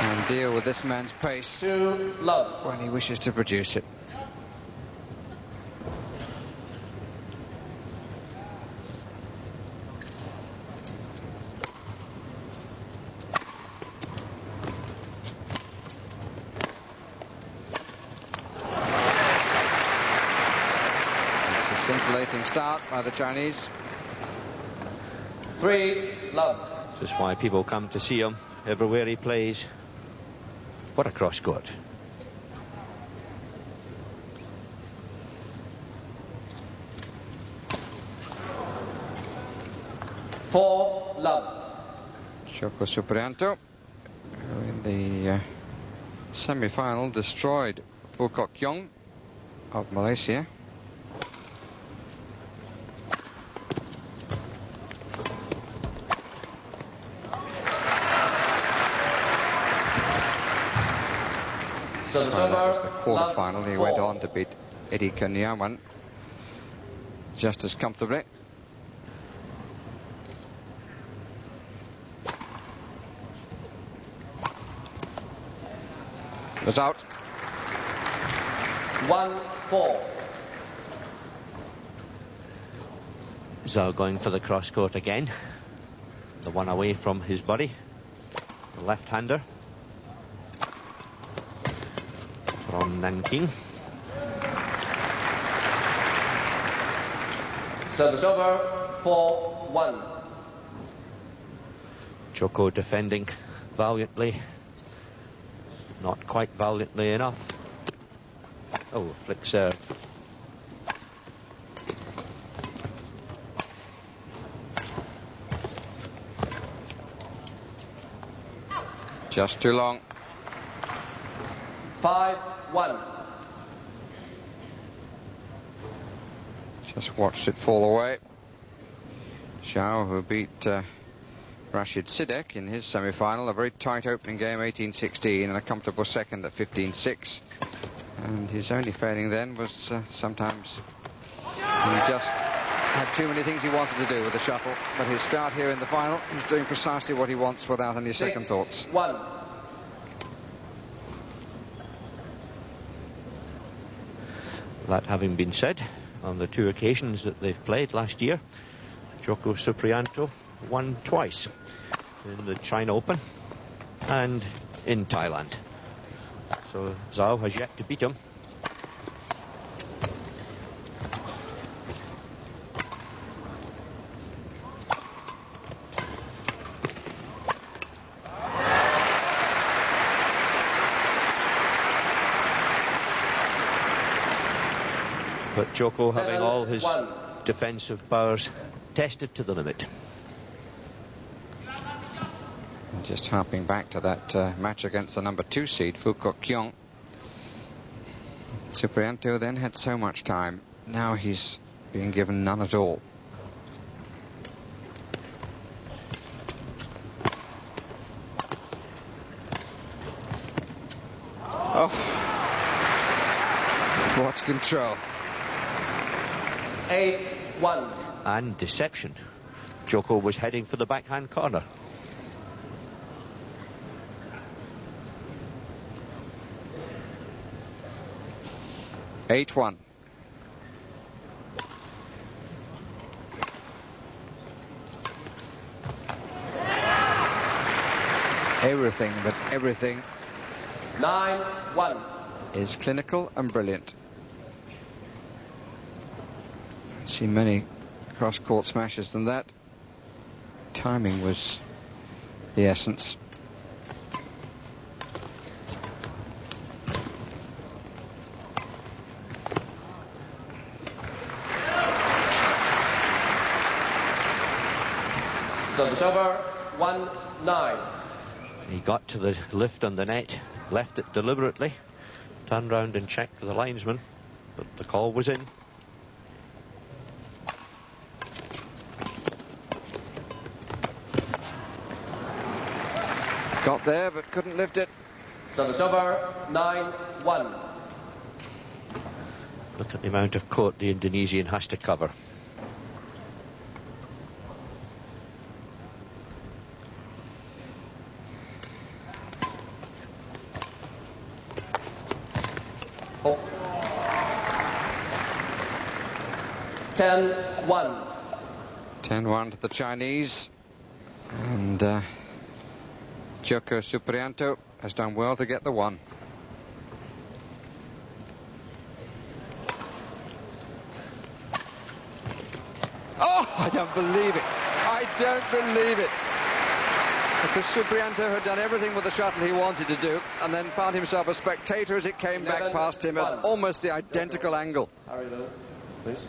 and deal with this man's pace 2 love. when he wishes to produce it. It's a scintillating start by the Chinese. 3 love. This is why people come to see him everywhere he plays. What a cross court. Four love. JSuprianto, who in the semi-final destroyed Fu Kok Yong of Malaysia. So the That was server, the quarter-final. He went 4. on to beat Eddie Kenyaman just as comfortably. Was out. 1-4. Zhao going for the cross court again. The one away from his buddy, the left-hander from Nanking. Service over, 4-1. Joko defending valiantly. Not quite valiantly enough. Oh, flick serve. Just too long. 5-1. Just watched it fall away. Zhao, who beat Rashid Sidek in his semi-final, a very tight opening game, 18-16, and a comfortable second at 15-6. And his only failing then was sometimes he just had too many things he wanted to do with the shuttle. But his start here in the final, he's doing precisely what he wants without any second thoughts. 6-1. That having been said, on the 2 occasions that they've played last year, JSuprianto won twice, in the China Open and in Thailand. So Zhao has yet to beat him. But Joko having all his 7-1. defensive powers tested to the limit. Just harping back to that match against the number 2 seed, Fu Kok Kyong. Suprianto then had so much time. Now he's being given none at all. Oh, what control. 8-1. And deception. Joko was heading for the backhand corner. Eight-1. Everything, but everything 9-1. is clinical and brilliant. I've seen many cross-court smashes than that. Timing was the essence. Service over, 1-9. He got to the lift on the net, left it deliberately, turned round and checked with the linesman, but the call was in. Got there, but couldn't lift it. Service over, 9-1. Look at the amount of court the Indonesian has to cover. Oh. 10-1. 10-1 to the Chinese. And JSuprianto has done well to get the one. Oh, I don't believe it. I don't believe it. Because Suprianto had done everything with the shuttle he wanted to do, and then found himself a spectator as it came back past him at almost the identical angle. Harry Low, please.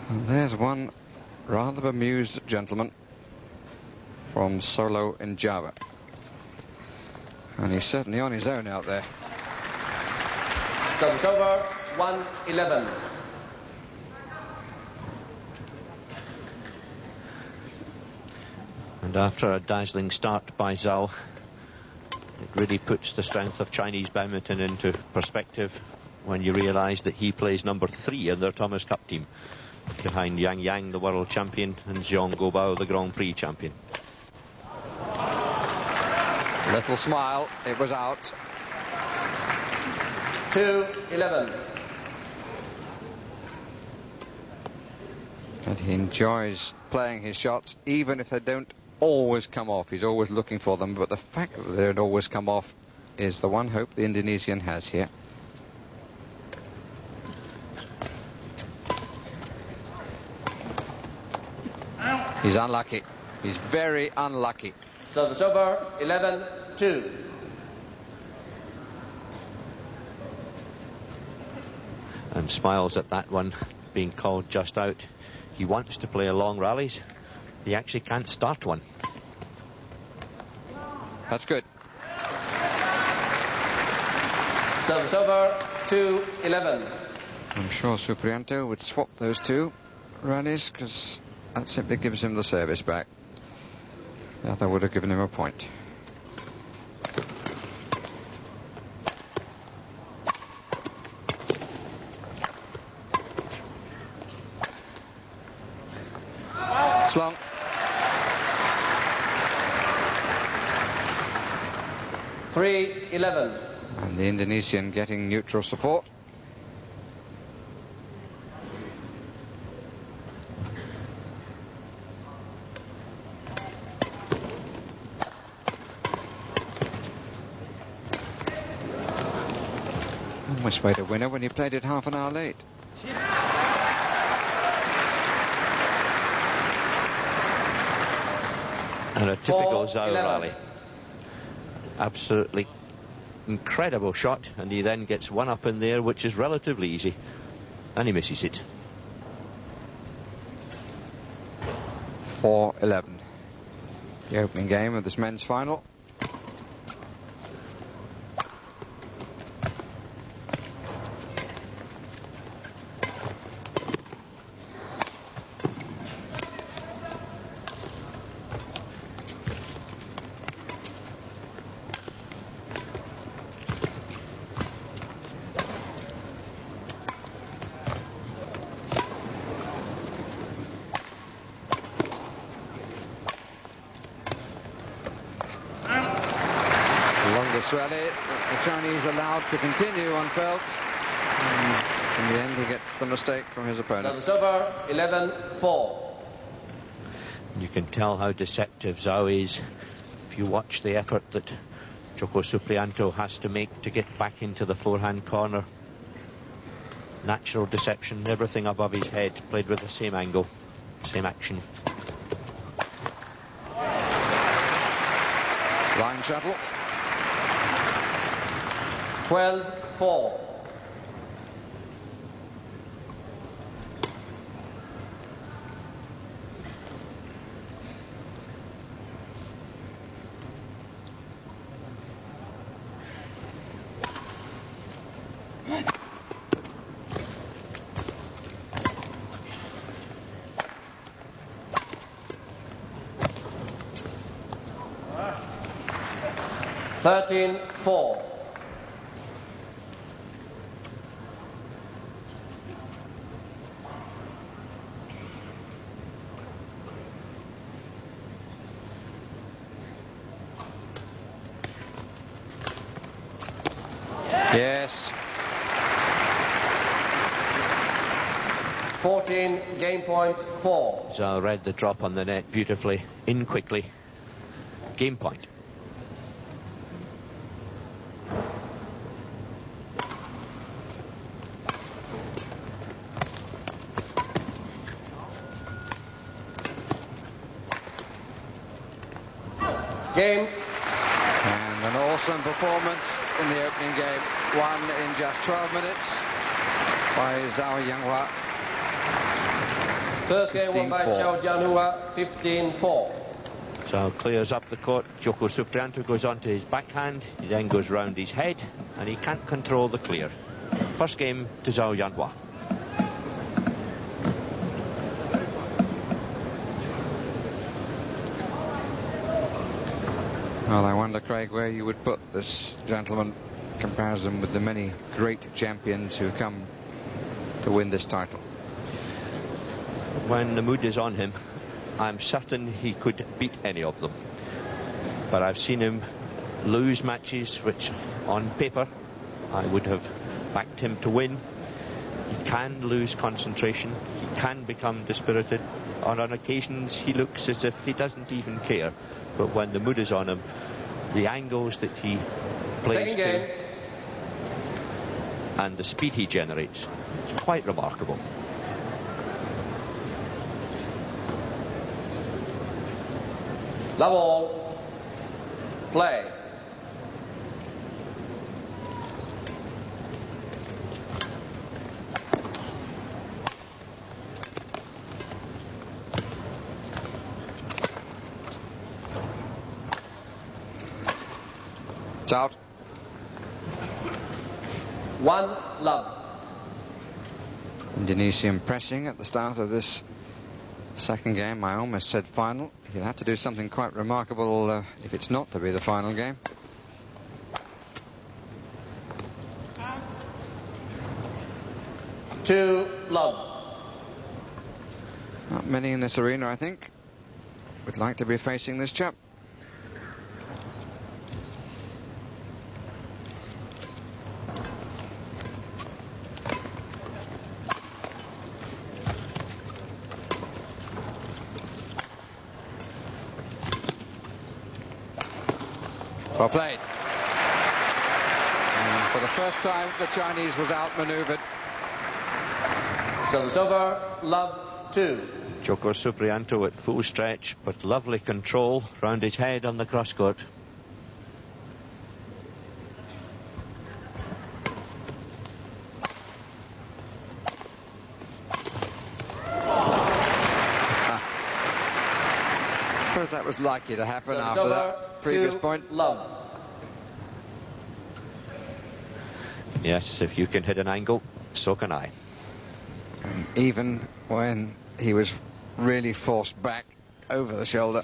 And there's one rather bemused gentleman from Solo in Java. And he's certainly on his own out there. Service over, 1-11. And after a dazzling start by Zhao, it really puts the strength of Chinese badminton into perspective when you realise that he plays number 3 in their Thomas Cup team, behind Yang Yang, the world champion, and Zhong Guobao, the Grand Prix champion. Little smile, it was out. 2-11. And he enjoys playing his shots, even if they don't always come off. He's always looking for them, but the fact that they don't always come off is the one hope the Indonesian has here. He's unlucky. He's very unlucky. Service over, 11-2. And smiles at that one being called just out. He wants to play long rallies. He actually can't start one. That's good. Service over, 2-11. I'm sure Suprianto would swap those two rallies, because that simply gives him the service back. The other would have given him a point. It's long. $3-11. And the Indonesian getting neutral support. Almost made a winner when he played it half an hour late. And a typical 4-11. Zhao rally. Absolutely incredible shot, and he then gets one up in there, which is relatively easy, and he misses it. 4-11. The opening game of this men's final. Rally, the Chinese allowed to continue on Feltz, and in the end he gets the mistake from his opponent. Service over, 11-4. You can tell how deceptive Zhao is if you watch the effort that JSuprianto has to make to get back into the forehand corner. Natural deception, everything above his head, played with the same angle, same action. Line shuttle. 12-4. $13-4. Yes. 14, game point 4. Zhao read the drop on the net beautifully, in quickly. Game point. Game. And an awesome performance in the opening game. Won in just 12 minutes by ZhaoJH. First game won by 15-4. ZhaoJH, 15-4. Zhao clears up the court. JSuprianto goes onto his backhand. He then goes round his head, and he can't control the clear. First game to ZhaoJH. Well, I wonder, Craig, where you would put this gentleman in comparison with the many great champions who come to win this title. When the mood is on him, I'm certain he could beat any of them. But I've seen him lose matches which, on paper, I would have backed him to win. He can lose concentration. He can become dispirited. On occasions, he looks as if he doesn't even care. But when the mood is on him, the angles that he plays to and the speed he generates, it's quite remarkable. Love all. Play. It's out. 1 love. Indonesian pressing at the start of this second game. I almost said final. He'll have to do something quite remarkable if it's not to be the final game. Two love. Not many in this arena, I think, would like to be facing this chap. Well played. And for the first time, the Chinese was outmaneuvered. Service over. Love 2. JSuprianto at full stretch, but lovely control round his head on the cross court. I suppose that was likely to happen Service after over. that previous 2 point. love. Yes, if you can hit an angle, so can I. And even when he was really forced back over the shoulder.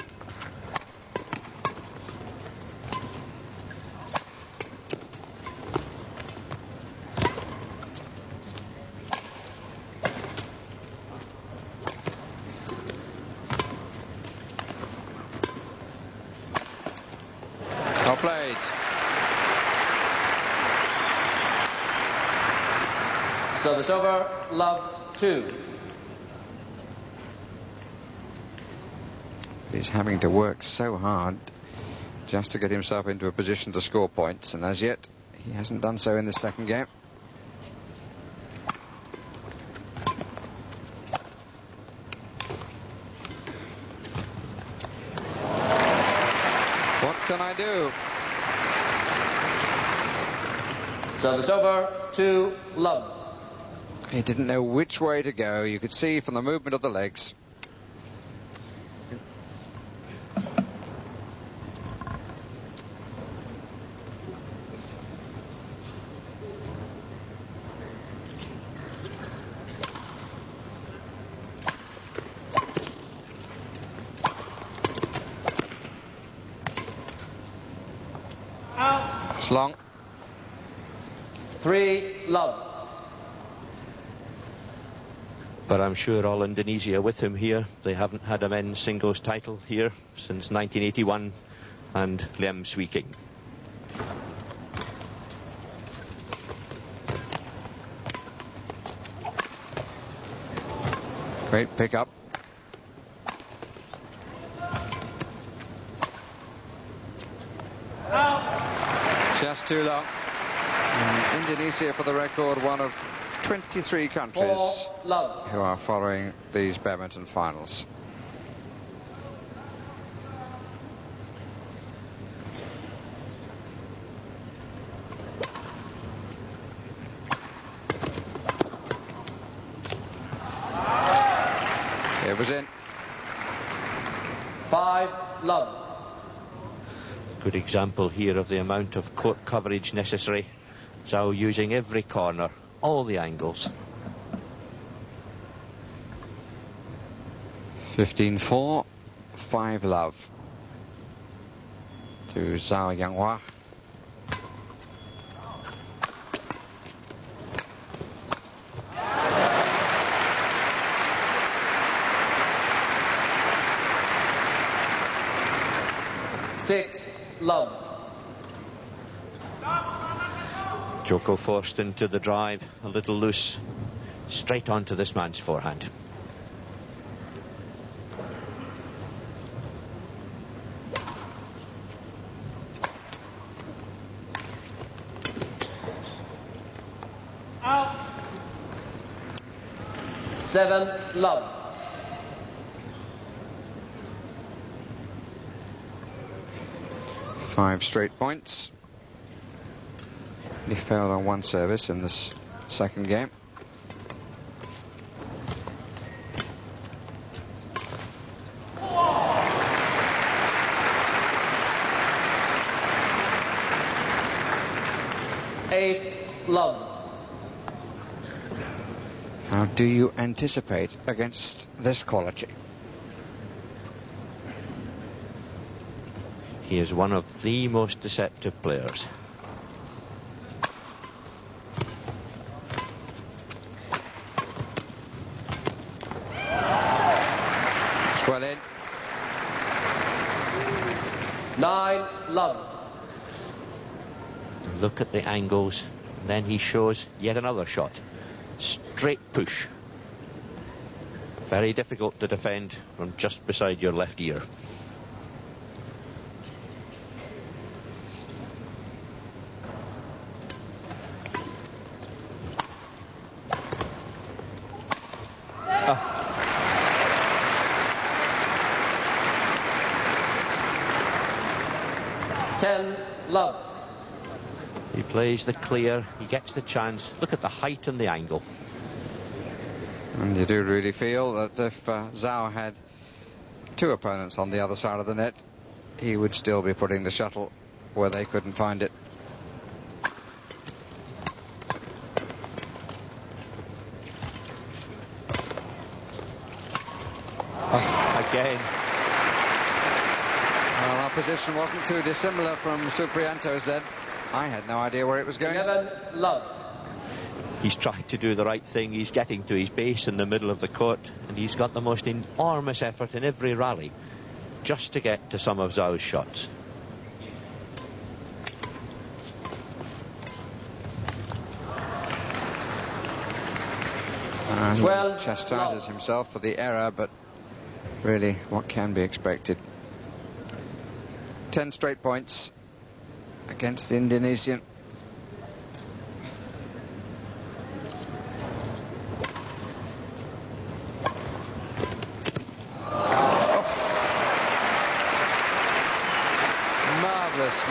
Well played. Service over. Love 2. He's having to work so hard just to get himself into a position to score points, and as yet he hasn't done so in the second game. What can I do? Service over. 2 love. He didn't know which way to go. You could see from the movement of the legs. It's long. 3 love. But I'm sure all Indonesia with him here. They haven't had a men's singles title here since 1981 and Liem Swee King. Great pickup. Just too long. Indonesia, for the record, one of 23 countries who are following these badminton finals. It was in. 5-love. Good example here of the amount of court coverage necessary. Zhao using every corner, all the angles. 15-4, 5-love to Zhao Yanghua. Love. Joko forced into the drive, a little loose, straight onto this man's forehand. Out. 7-love. Five straight points. He failed on one service in this second game. Eight-love. How do you anticipate against this quality? He is one of the most deceptive players. It's well in. 9-love. Look at the angles. And then he shows yet another shot. Straight push. Very difficult to defend from just beside your left ear. Love. He plays the clear, he gets the chance. Look at the height and the angle. And you do really feel that if Zhao had two opponents on the other side of the net, he would still be putting the shuttle where they couldn't find it. Again. Well, our position wasn't too dissimilar from Suprianto's then. I had no idea where it was going. 11-love. He's trying to do the right thing. He's getting to his base in the middle of the court, and he's got the most enormous effort in every rally just to get to some of Zhao's shots. He chastises himself for the error, but really, what can be expected? 10 straight points against the Indonesian.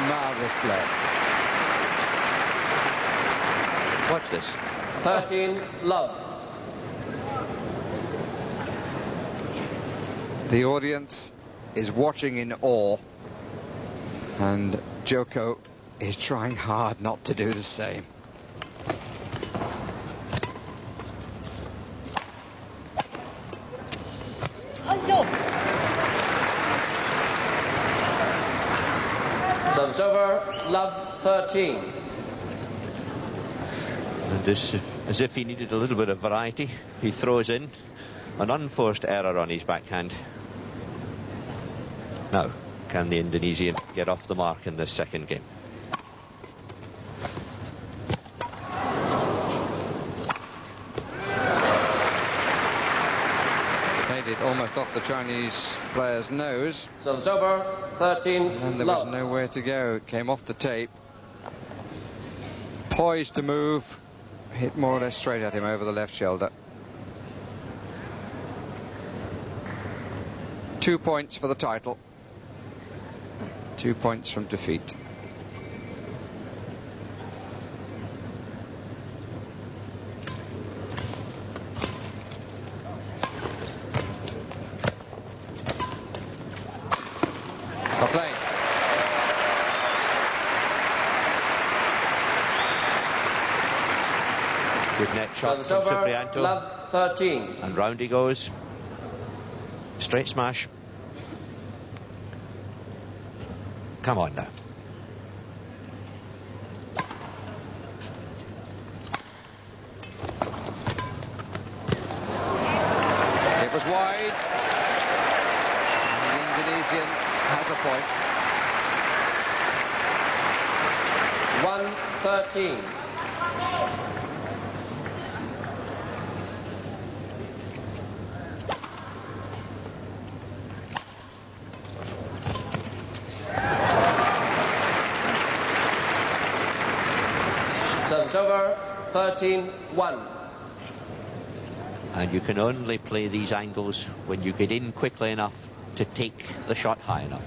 Marvellous play. Watch this. 13-love. The audience is watching in awe, and Joko is trying hard not to do the same. Service over, love 13. And this, as if he needed a little bit of variety, he throws in an unforced error on his backhand. Now, can the Indonesian get off the mark in this second game? just off the Chinese player's nose. Service over, 13 And there was love. nowhere to go. It came off the tape. Poised to move. Hit more or less straight at him over the left shoulder. 2 points for the title. 2 points from defeat. A play. Good net shot Service from over, Suprianto. love 13. And round he goes. Straight smash. Come on now. It was wide. And the Indonesian has a point. 1-13. Service over, 13-1. And you can only play these angles when you get in quickly enough to take the shot high enough.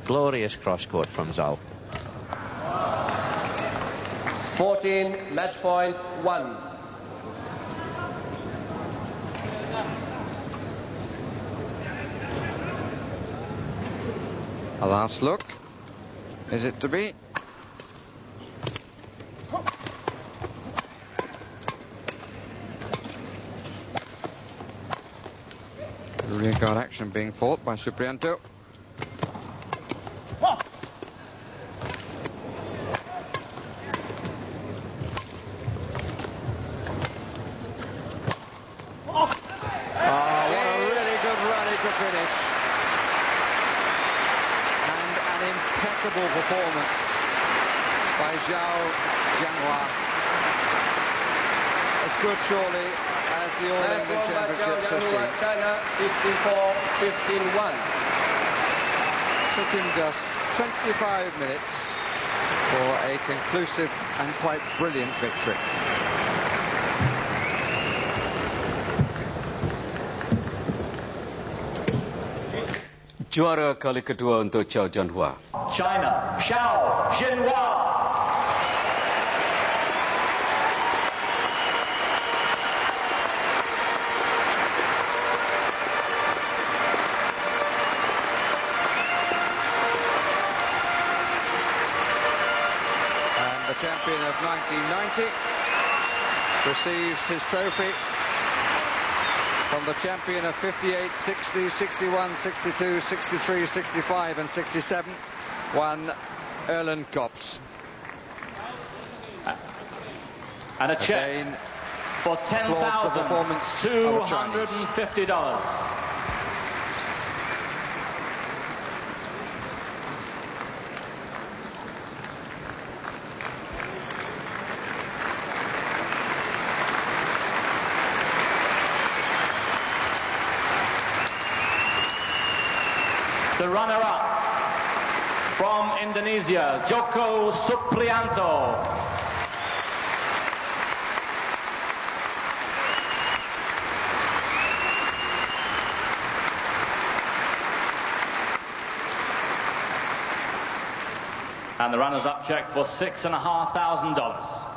Glorious cross-court from Zhao. 14, match point 1. A last look. Is it to be? Rear guard action being fought by Suprianto. Performance by ZhaoJH. As good, surely, as the All England Championships have seen. China 54-15-1. Took him just 25 minutes for a conclusive and quite brilliant victory. Juara kali kedua untuk ZhaoJH. China, ZhaoJH. And the champion of 1990 receives his trophy from the champion of 58, 60, 61, 62, 63, 65 and 67, one Erlen Kops. And a check Again, for $10,250. The runner-up from Indonesia, JSuprianto. And the runners-up check for $6,500.